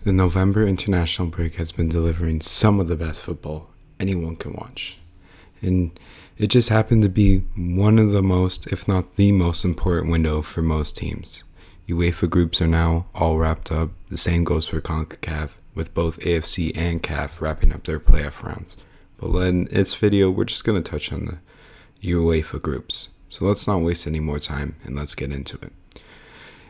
The November international break has been delivering some of the best football anyone can watch. And it just happened to be one of the most, if not the most important window for most teams. UEFA groups are now all wrapped up. The same goes for CONCACAF, with both AFC and CAF wrapping up their playoff rounds. But in this video, we're just going to touch on the UEFA groups. So let's not waste any more time and let's get into it.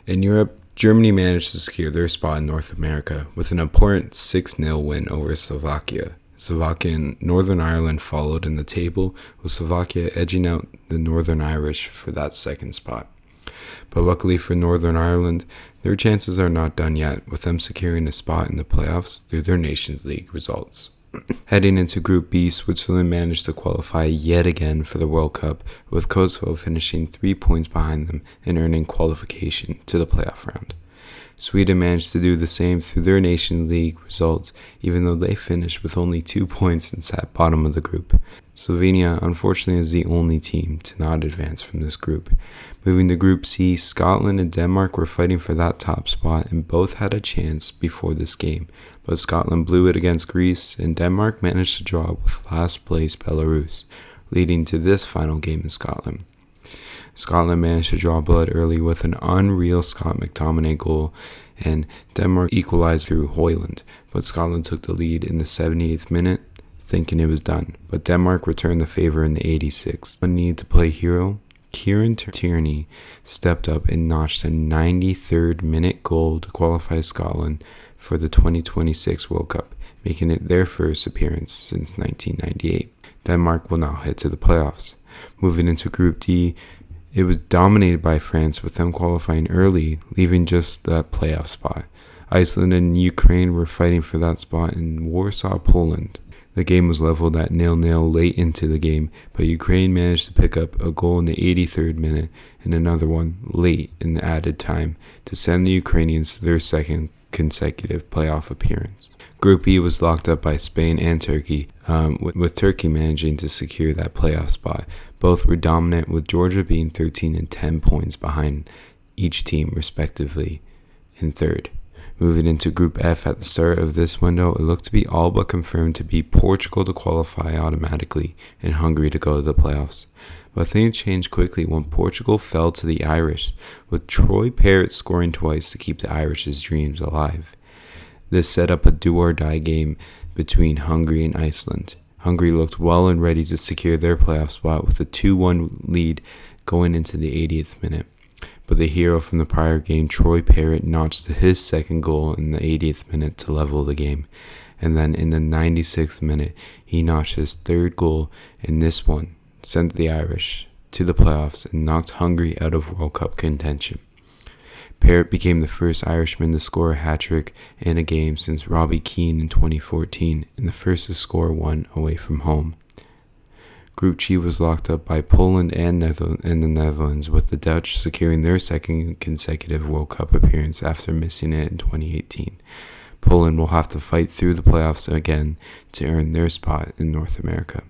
In Europe, Germany managed to secure their spot in North America with an important 6-0 win over Slovakia. Slovakia and Northern Ireland followed in the table, with Slovakia edging out the Northern Irish for that second spot. But luckily for Northern Ireland, their chances are not done yet, with them securing a spot in the playoffs through their Nations League results. Heading into Group B, Switzerland managed to qualify yet again for the World Cup, with Kosovo finishing 3 points behind them and earning qualification to the playoff round. Sweden managed to do the same through their Nations League results, even though they finished with only 2 points and sat bottom of the group. Slovenia, unfortunately, is the only team to not advance from this group. Moving to Group C, Scotland and Denmark were fighting for that top spot and both had a chance before this game, but Scotland blew it against Greece and Denmark managed to draw with last place Belarus, leading to this final game in Scotland. Scotland managed to draw blood early with an unreal Scott McTominay goal, and Denmark equalized through Højlund, but Scotland took the lead in the 78th minute, thinking it was done, but Denmark returned the favor in the 86th. One need to play hero, Kieran Tierney stepped up and notched a 93rd minute goal to qualify Scotland for the 2026 World Cup, making it their first appearance since 1998. Denmark will now head to the playoffs. Moving into Group D, it was dominated by France, with them qualifying early, leaving just that playoff spot. Iceland and Ukraine were fighting for that spot in Warsaw, Poland. The game was leveled at 0-0 late into the game, but Ukraine managed to pick up a goal in the 83rd minute and another one late in the added time to send the Ukrainians to their second consecutive playoff appearance. Group E was locked up by Spain and Turkey, with Turkey managing to secure that playoff spot. Both were dominant, with Georgia being 13 and 10 points behind each team respectively in third. Moving into Group F at the start of this window, it looked to be all but confirmed to be Portugal to qualify automatically and Hungary to go to the playoffs. But things changed quickly when Portugal fell to the Irish, with Troy Parrott scoring twice to keep the Irish's dreams alive. This set up a do-or-die game between Hungary and Iceland. Hungary looked well and ready to secure their playoff spot with a 2-1 lead going into the 80th minute. But the hero from the prior game, Troy Parrott, notched his second goal in the 80th minute to level the game. And then in the 96th minute, he notched his third goal, and this one sent the Irish to the playoffs and knocked Hungary out of World Cup contention. Parrott became the first Irishman to score a hat-trick in a game since Robbie Keane in 2014, and the first to score one away from home. Group G was locked up by Poland and the Netherlands, with the Dutch securing their second consecutive World Cup appearance after missing it in 2018. Poland will have to fight through the playoffs again to earn their spot in North America.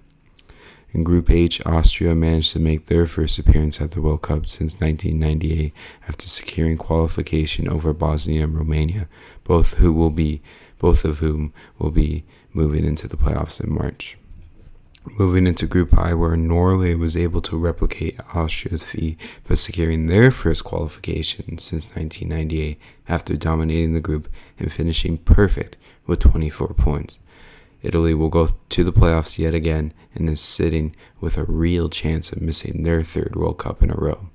In Group H, Austria managed to make their first appearance at the World Cup since 1998 after securing qualification over Bosnia and Romania, both of whom will be moving into the playoffs in March. Moving into Group I, where Norway was able to replicate Austria's feat by securing their first qualification since 1998 after dominating the group and finishing perfect with 24 points. Italy will go to the playoffs yet again and is sitting with a real chance of missing their third World Cup in a row.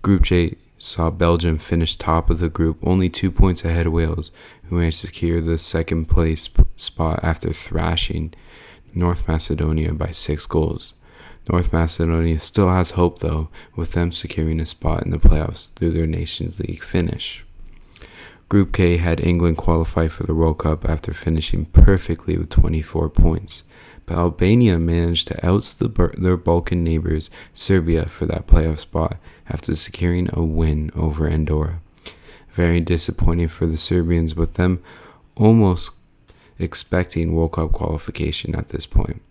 Group J saw Belgium finish top of the group, only 2 points ahead of Wales, who managed to secure the second place spot after thrashing North Macedonia by 6 goals. North Macedonia still has hope though, with them securing a spot in the playoffs through their Nations League finish. Group K had England qualify for the World Cup after finishing perfectly with 24 points, but Albania managed to oust their Balkan neighbors, Serbia, for that playoff spot after securing a win over Andorra. Very disappointing for the Serbians, with them almost expecting World Cup qualification at this point.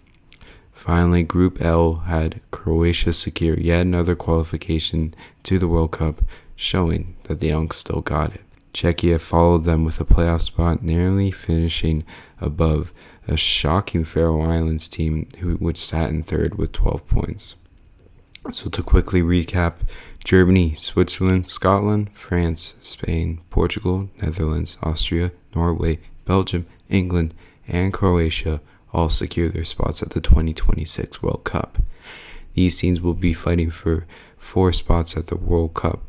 Finally, Group L had Croatia secure yet another qualification to the World Cup, showing that the Unks still got it. Czechia followed them with a playoff spot, nearly finishing above a shocking Faroe Islands team which sat in third with 12 points. So to quickly recap, Germany, Switzerland, Scotland, France, Spain, Portugal, Netherlands, Austria, Norway, Belgium, England, and Croatia all secure their spots at the 2026 World Cup. These teams will be fighting for 4 spots at the World Cup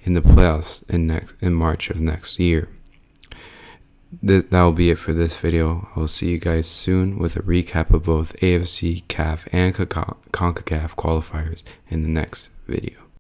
in the playoffs in March of next year. That will be it for this video. I'll see you guys soon with a recap of both AFC, CAF, and CONCACAF qualifiers in the next video.